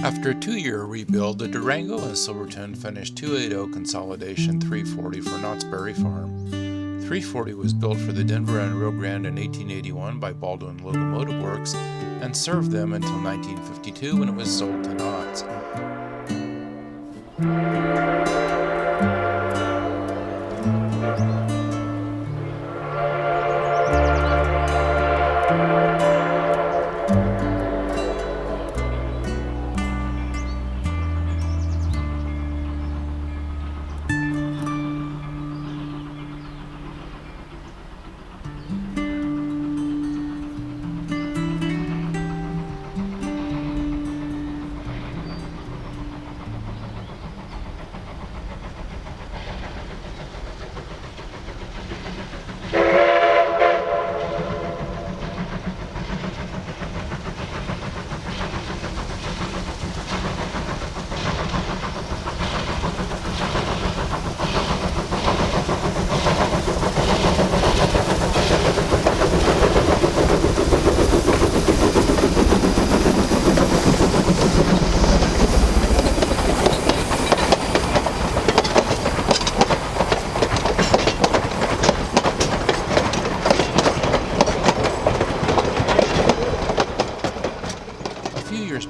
After a 2-year rebuild, the Durango and Silverton finished 280 Consolidation 340 for Knott's Berry Farm. 340 was built for the Denver and Rio Grande in 1881 by Baldwin Locomotive Works and served them until 1952 when it was sold to Knotts.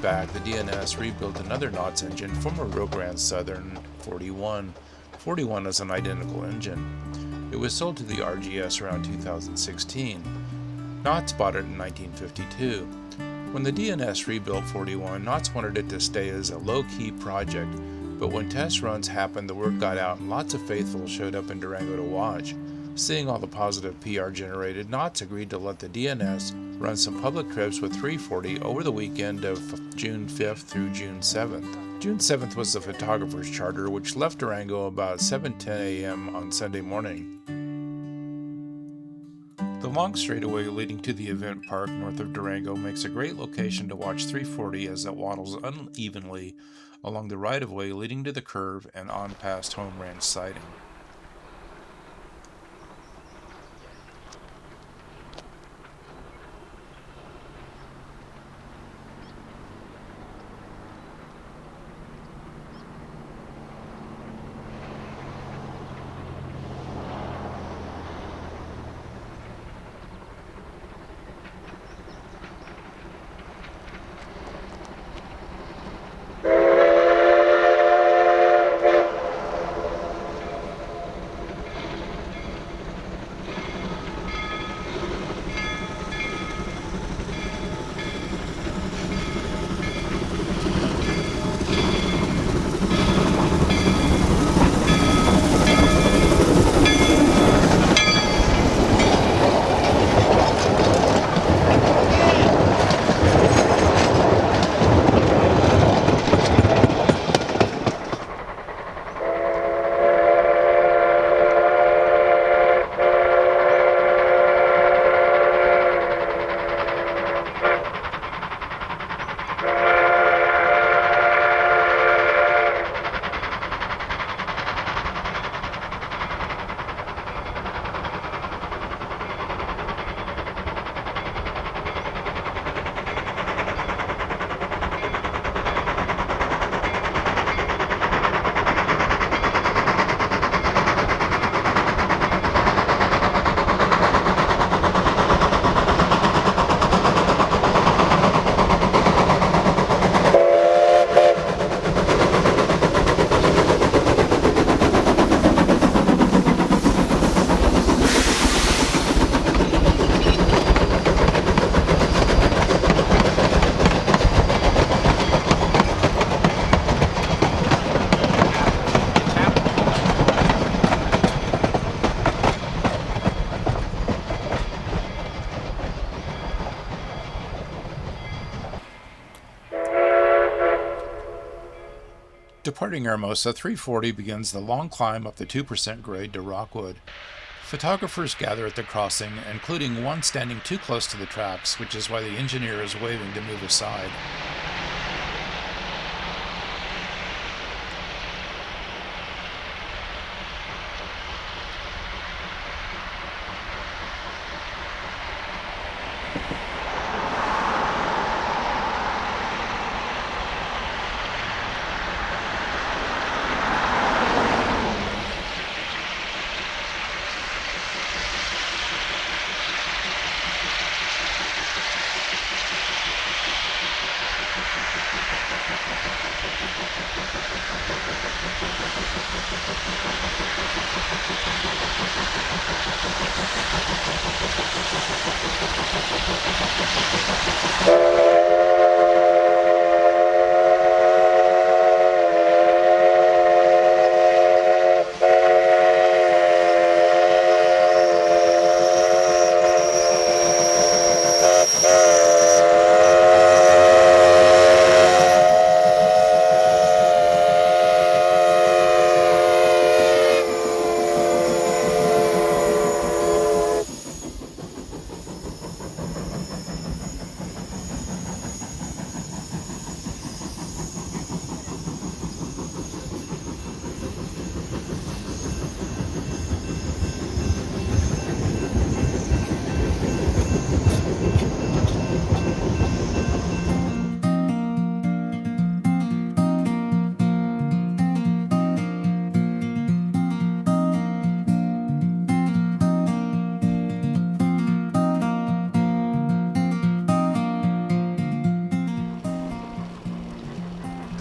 Back, the D&S rebuilt another Knotts engine from a Rio Grande Southern 41. 41 is an identical engine. It was sold to the RGS around 2016. Knotts bought it in 1952. When the D&S rebuilt 41, Knotts wanted it to stay as a low-key project, but when test runs happened, the word got out and lots of faithfuls showed up in Durango to watch. Seeing all the positive PR generated, Knotts agreed to let the D&S run some public trips with 340 over the weekend of June 5th through June 7th. June 7th was the photographer's charter, which left Durango about 7:10 a.m. on Sunday morning. The long straightaway leading to the event park north of Durango makes a great location to watch 340 as it waddles unevenly along the right-of-way leading to the curve and on past Home Ranch siding. Departing Hermosa, 340 begins the long climb up the 2% grade to Rockwood. Photographers gather at the crossing, including one standing too close to the tracks, which is why the engineer is waving to move aside.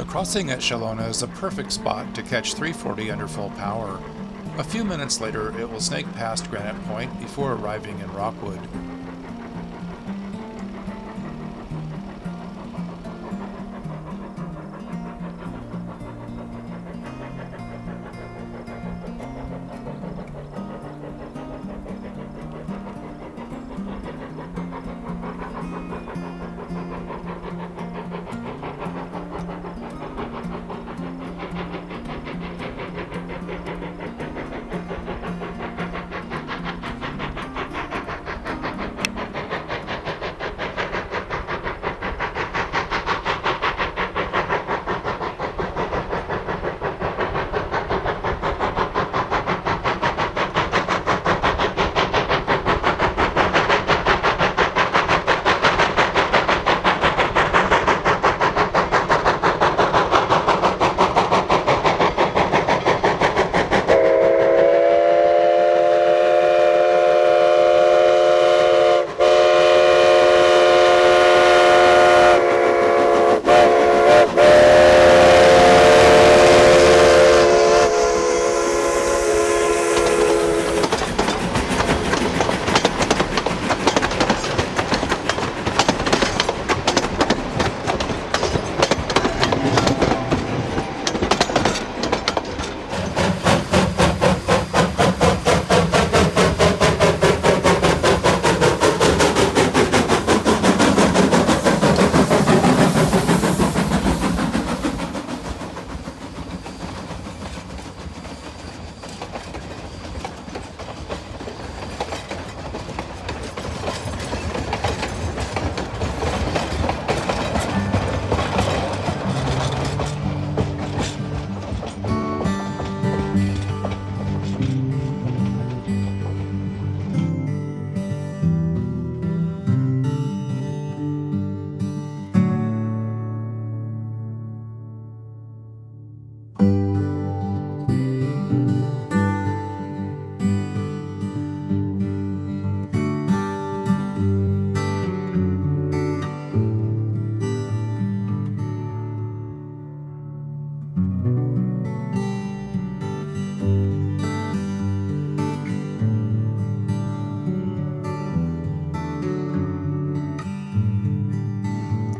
crossing at Shalona is a perfect spot to catch 340 under full power. A few minutes later, it will snake past Granite Point before arriving in Rockwood.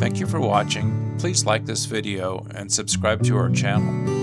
Thank you for watching. Please like this video and subscribe to our channel.